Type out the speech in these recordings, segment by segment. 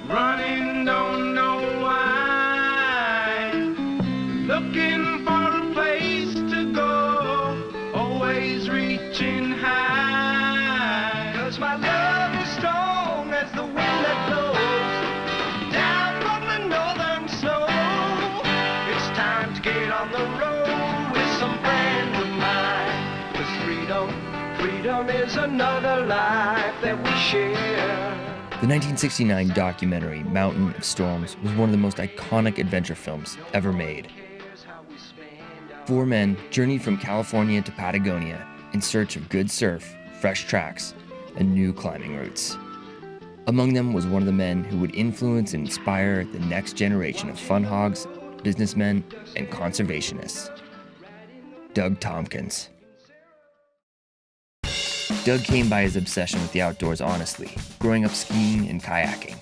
running, don't know why. Looking for a place to go, always reaching high. 'Cause my love is strong as the wind that blows down from the northern snow. It's time to get on the road with some friends of mine. 'Cause freedom is another life that we share. The 1969 documentary Mountain of Storms was one of the most iconic adventure films ever made. Four men journeyed from California to Patagonia in search of good surf, fresh tracks, and new climbing routes. Among them was one of the men who would influence and inspire the next generation of fun hogs, businessmen, and conservationists. Doug Tompkins. Doug came by his obsession with the outdoors honestly, growing up skiing and kayaking.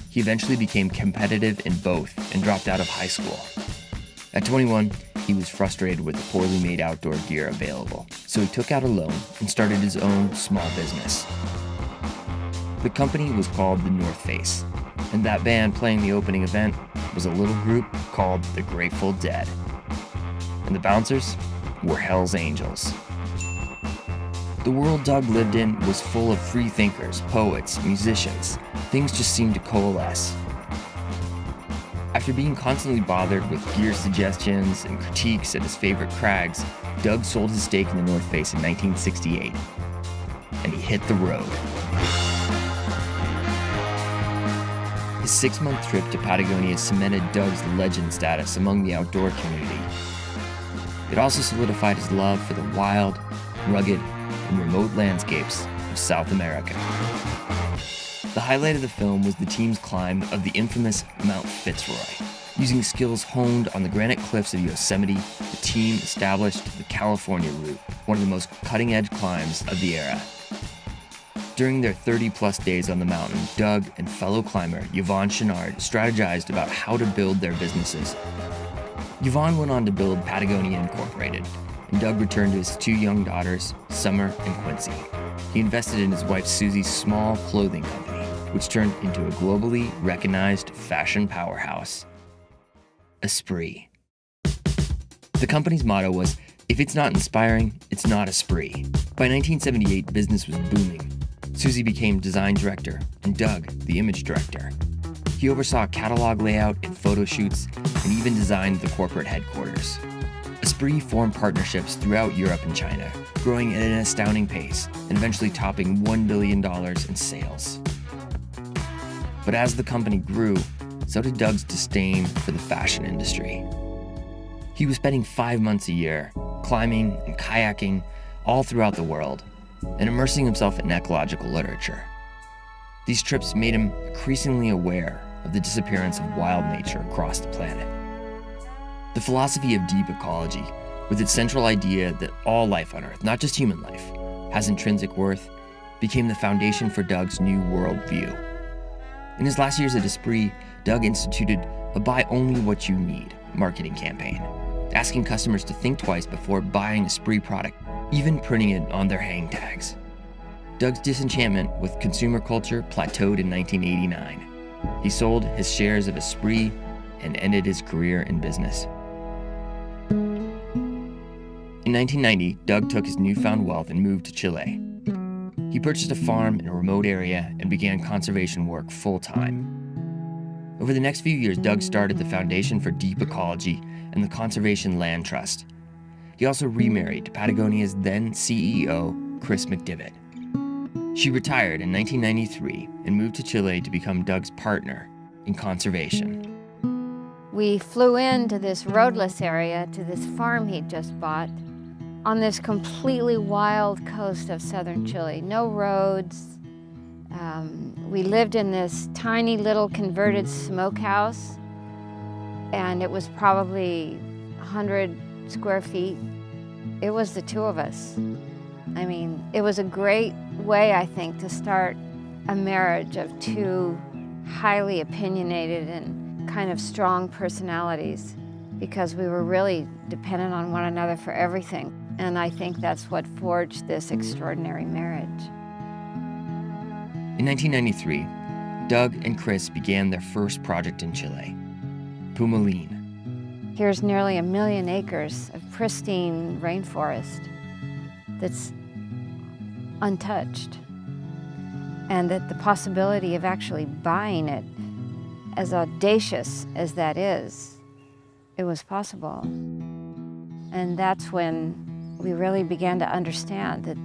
He eventually became competitive in both and dropped out of high school. At 21, he was frustrated with the poorly made outdoor gear available, so he took out a loan and started his own small business. The company was called the North Face, and that band playing the opening event was a little group called the Grateful Dead. And the bouncers were Hell's Angels. The world Doug lived in was full of free thinkers, poets, musicians. Things just seemed to coalesce. After being constantly bothered with gear suggestions and critiques at his favorite crags, Doug sold his stake in the North Face in 1968, and he hit the road. His 6-month trip to Patagonia cemented Doug's legend status among the outdoor community. It also solidified his love for the wild, rugged, and remote landscapes of South America. The highlight of the film was the team's climb of the infamous Mount Fitzroy. Using skills honed on the granite cliffs of Yosemite, the team established the California route, one of the most cutting-edge climbs of the era. During their 30-plus days on the mountain, Doug and fellow climber Yvonne Chenard strategized about how to build their businesses. Yvonne went on to build Patagonia Incorporated, and Doug returned to his 2 young daughters, Summer and Quincy. He invested in his wife Susie's small clothing company, which turned into a globally recognized fashion powerhouse, Esprit. The company's motto was, "If it's not inspiring, it's not Esprit." By 1978, business was booming. Susie became design director, and Doug, the image director. He oversaw catalog layout and photo shoots, and even designed the corporate headquarters. Esprit formed partnerships throughout Europe and China, growing at an astounding pace and eventually topping $1 billion in sales. But as the company grew, so did Doug's disdain for the fashion industry. He was spending 5 months a year, climbing and kayaking all throughout the world, and immersing himself in ecological literature. These trips made him increasingly aware of the disappearance of wild nature across the planet. The philosophy of deep ecology, with its central idea that all life on Earth, not just human life, has intrinsic worth, became the foundation for Doug's new worldview. In his last years at Esprit, Doug instituted a buy only what you need marketing campaign, asking customers to think twice before buying Esprit product, even printing it on their hang tags. Doug's disenchantment with consumer culture plateaued in 1989. He sold his shares of Esprit and ended his career in business. In 1990, Doug took his newfound wealth and moved to Chile. He purchased a farm in a remote area and began conservation work full-time. Over the next few years, Doug started the Foundation for Deep Ecology and the Conservation Land Trust. He also remarried to Patagonia's then CEO, Kristine McDivitt. She retired in 1993 and moved to Chile to become Doug's partner in conservation. We flew into this roadless area to this farm he'd just bought on this completely wild coast of southern Chile. No roads. We lived in this tiny little converted smokehouse, and it was probably 100 square feet. It was the two of us. I mean, it was a great way, I think, to start a marriage of two highly opinionated and kind of strong personalities, because we were really dependent on one another for everything. And I think that's what forged this extraordinary marriage. In 1993, Doug and Chris began their first project in Chile, Pumalín. Here's nearly 1 million acres of pristine rainforest that's untouched, and that the possibility of actually buying it, as audacious as that is, it was possible. And that's when we really began to understand that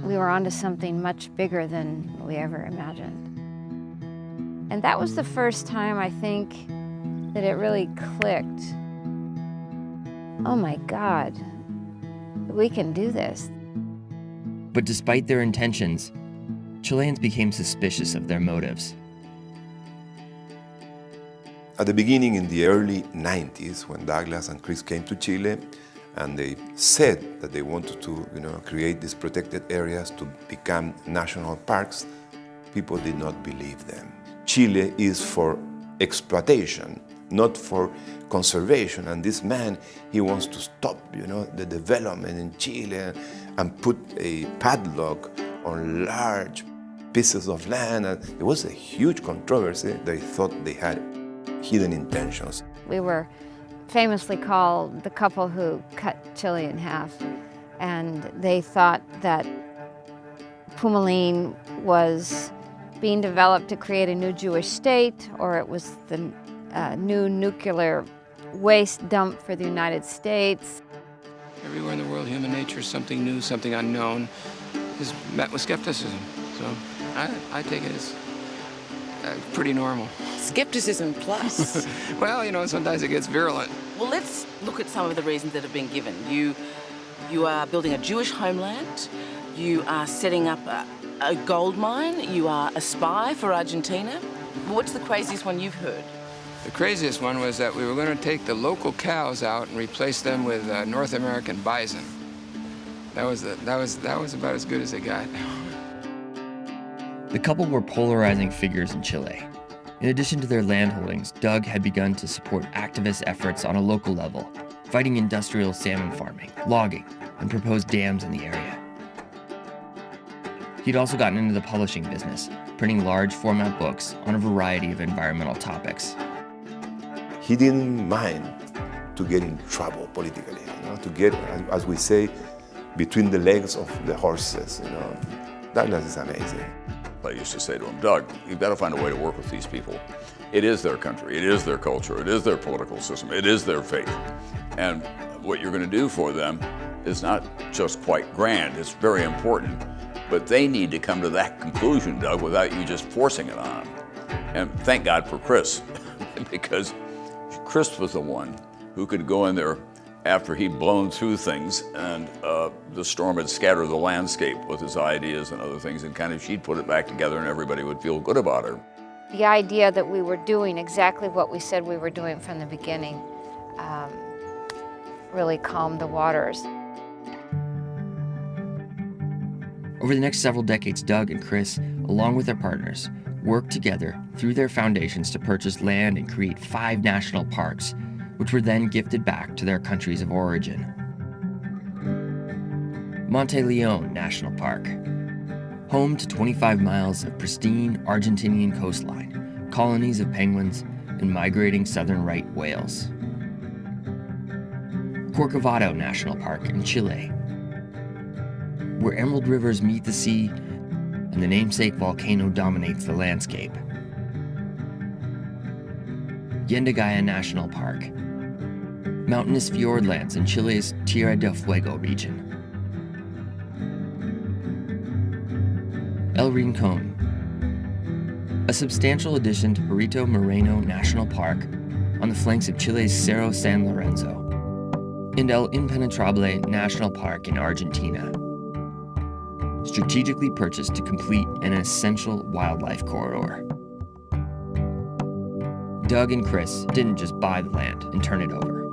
we were onto something much bigger than we ever imagined. And that was the first time, I think, that it really clicked. Oh my God, we can do this. But despite their intentions, Chileans became suspicious of their motives. At the beginning, in the early 90s, when Douglas and Chris came to Chile, and they said that they wanted to, create these protected areas to become national parks, people did not believe them. Chile is for exploitation, not for conservation. And this man, he wants to stop, the development in Chile and put a padlock on large pieces of land. And it was a huge controversy. They thought they had hidden intentions. We were famously called the couple who cut Chile in half, and they thought that Pumalín was being developed to create a new Jewish state, or it was the new nuclear waste dump for the United States. Everywhere in the world, human nature is something new, something unknown, is met with skepticism. So I take it as pretty normal. Skepticism plus. Well, sometimes it gets virulent. Well, let's look at some of the reasons that have been given. You are building a Jewish homeland. You are setting up a gold mine. You are a spy for Argentina. What's the craziest one you've heard? The craziest one was that we were going to take the local cows out and replace them with North American bison. That was about as good as they got. The couple were polarizing figures in Chile. In addition to their land holdings, Doug had begun to support activist efforts on a local level, fighting industrial salmon farming, logging, and proposed dams in the area. He'd also gotten into the publishing business, printing large format books on a variety of environmental topics. He didn't mind to get in trouble politically, to get, as we say, between the legs of the horses. Douglas is amazing. I used to say to him, Doug, you've got to find a way to work with these people. It is their country, it is their culture, it is their political system, it is their faith. And what you're going to do for them is not just quite grand, it's very important, but they need to come to that conclusion, Doug, without you just forcing it on them. And thank God for Chris, because Chris was the one who could go in there after he'd blown through things and the storm had scattered the landscape with his ideas and other things, and she'd put it back together and everybody would feel good about her. The idea that we were doing exactly what we said we were doing from the beginning really calmed the waters. Over the next several decades, Doug and Chris, along with their partners, worked together through their foundations to purchase land and create 5 national parks, which were then gifted back to their countries of origin. Monte Leon National Park, home to 25 miles of pristine Argentinian coastline, colonies of penguins, and migrating southern right whales. Corcovado National Park in Chile, where emerald rivers meet the sea and the namesake volcano dominates the landscape. Yendagaya National Park, mountainous fjordlands in Chile's Tierra del Fuego region. El Rincón, a substantial addition to Perito Moreno National Park on the flanks of Chile's Cerro San Lorenzo, and El Impenetrable National Park in Argentina, strategically purchased to complete an essential wildlife corridor. Doug and Chris didn't just buy the land and turn it over.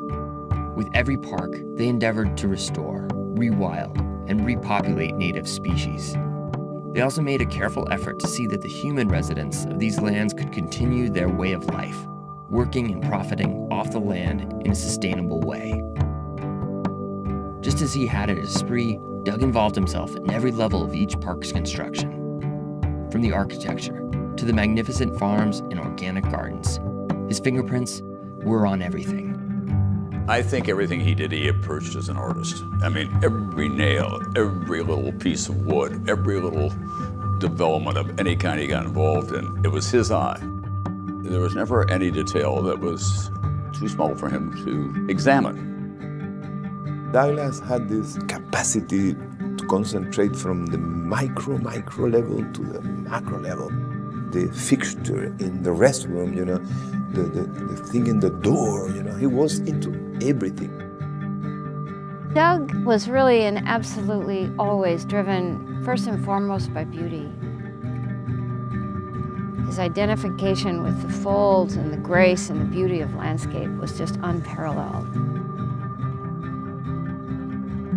With every park, they endeavored to restore, rewild, and repopulate native species. They also made a careful effort to see that the human residents of these lands could continue their way of life, working and profiting off the land in a sustainable way. Just as he had at Esprit, Doug involved himself in every level of each park's construction, from the architecture to to the magnificent farms and organic gardens. His fingerprints were on everything. I think everything he did, he approached as an artist. I mean, every nail, every little piece of wood, every little development of any kind he got involved in, it was his eye. There was never any detail that was too small for him to examine. Douglas had this capacity to concentrate from the micro level to the macro level. The fixture in the restroom, the thing in the door, he was into everything. Doug was really and absolutely always driven first and foremost by beauty. His identification with the folds and the grace and the beauty of landscape was just unparalleled.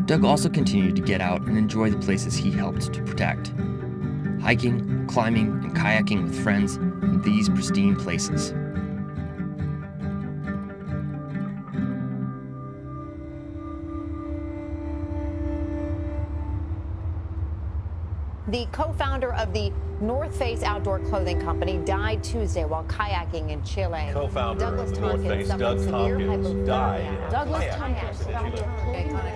Doug also continued to get out and enjoy the places he helped to protect. Hiking, climbing, and kayaking with friends in these pristine places. The co-founder of the North Face outdoor clothing company died Tuesday while kayaking in Chile. Co-founder Douglas of the North Face, suffered Doug severe Tompkins, died. Douglas in a kayaking Tompkins. accident in Chile.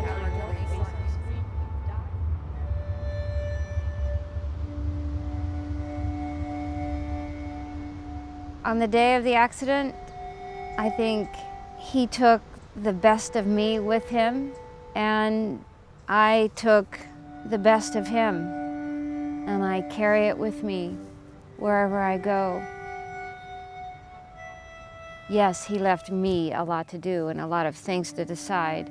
On the day of the accident, I think he took the best of me with him, and I took the best of him, and I carry it with me wherever I go. Yes, he left me a lot to do and a lot of things to decide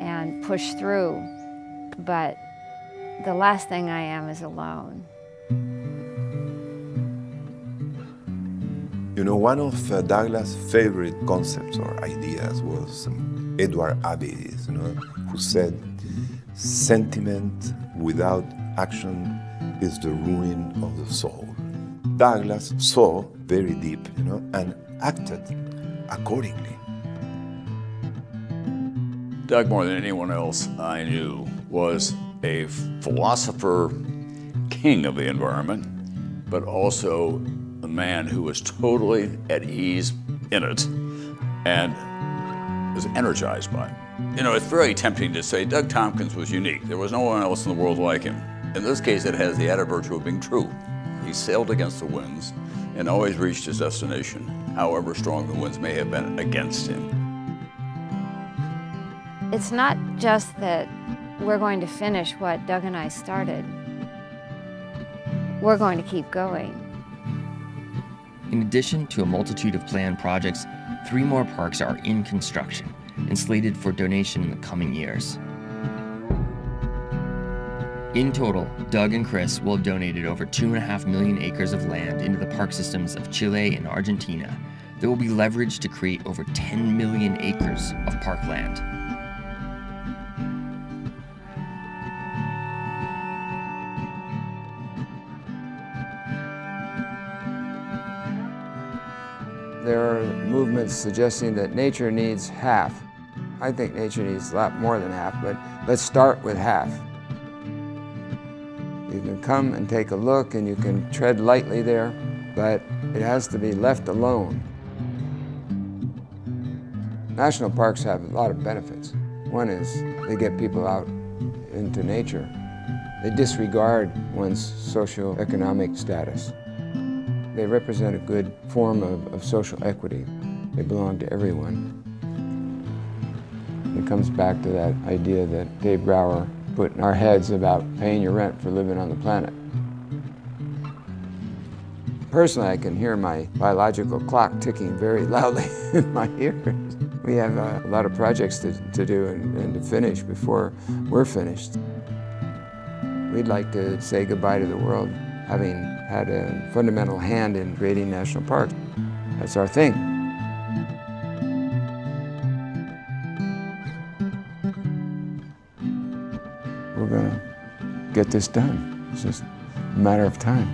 and push through, but the last thing I am is alone. One of Douglas' favorite concepts or ideas was Edward Abbey's, who said, "Sentiment without action is the ruin of the soul." Douglas saw very deep, and acted accordingly. Doug, more than anyone else I knew, was a philosopher, king of the environment, but also a man who was totally at ease in it and was energized by it. It's very tempting to say Doug Tompkins was unique. There was no one else in the world like him. In this case, it has the added virtue of being true. He sailed against the winds and always reached his destination, however strong the winds may have been against him. It's not just that we're going to finish what Doug and I started. We're going to keep going. In addition to a multitude of planned projects, 3 more parks are in construction and slated for donation in the coming years. In total, Doug and Chris will have donated over 2.5 million acres of land into the park systems of Chile and Argentina that will be leveraged to create over 10 million acres of parkland. There are movements suggesting that nature needs half. I think nature needs a lot more than half, but let's start with half. You can come and take a look and you can tread lightly there, but it has to be left alone. National parks have a lot of benefits. One is they get people out into nature. They disregard one's socioeconomic status. They represent a good form of social equity. They belong to everyone. It comes back to that idea that Dave Brower put in our heads about paying your rent for living on the planet. Personally, I can hear my biological clock ticking very loudly in my ears. We have a lot of projects to do and to finish before we're finished. We'd like to say goodbye to the world, having had a fundamental hand in creating national parks. That's our thing. We're gonna get this done. It's just a matter of time.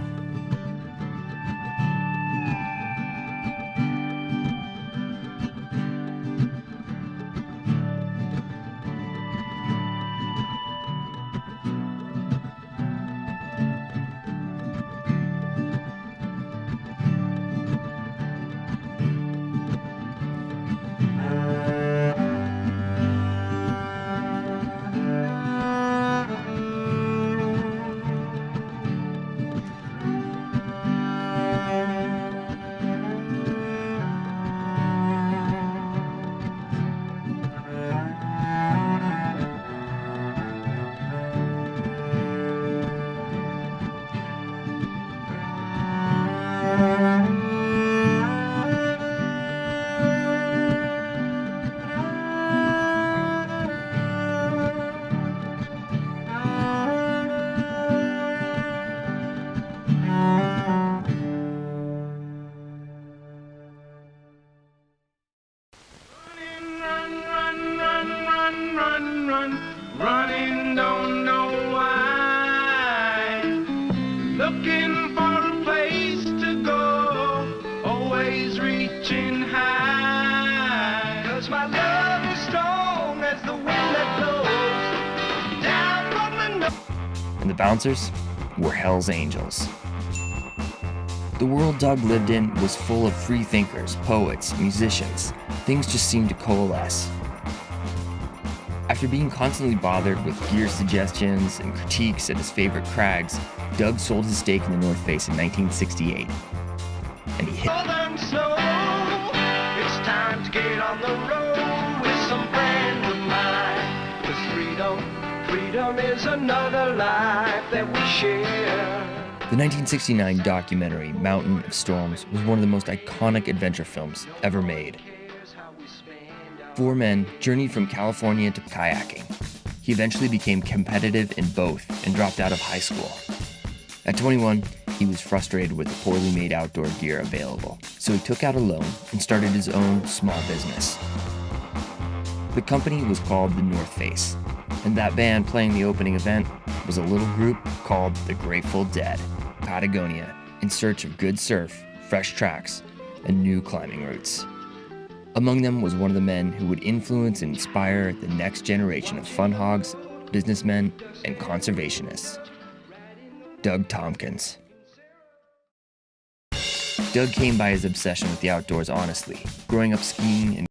looking for a place to go, always reaching high. 'Cause my love is strong as the wind that blows down from the north. And the bouncers were Hell's Angels. The world Doug lived in was full of free thinkers, poets, musicians. Things just seemed to coalesce. After being constantly bothered with gear suggestions and critiques at his favorite crags, Doug sold his stake in the North Face in 1968. And he hit Northern snow. It's time to get on the road with some friends of mine. 'Cause freedom is another life that we share. The 1969 documentary Mountain of Storms was one of the most iconic adventure films ever made. 4 men journeyed from California to kayaking. He eventually became competitive in both and dropped out of high school. At 21, he was frustrated with the poorly made outdoor gear available, so he took out a loan and started his own small business. The company was called the North Face, and that band playing the opening event was a little group called the Grateful Dead, Patagonia, in search of good surf, fresh tracks, and new climbing routes. Among them was one of the men who would influence and inspire the next generation of fun hogs, businessmen, and conservationists. Doug Tompkins. Doug came by his obsession with the outdoors honestly, growing up skiing and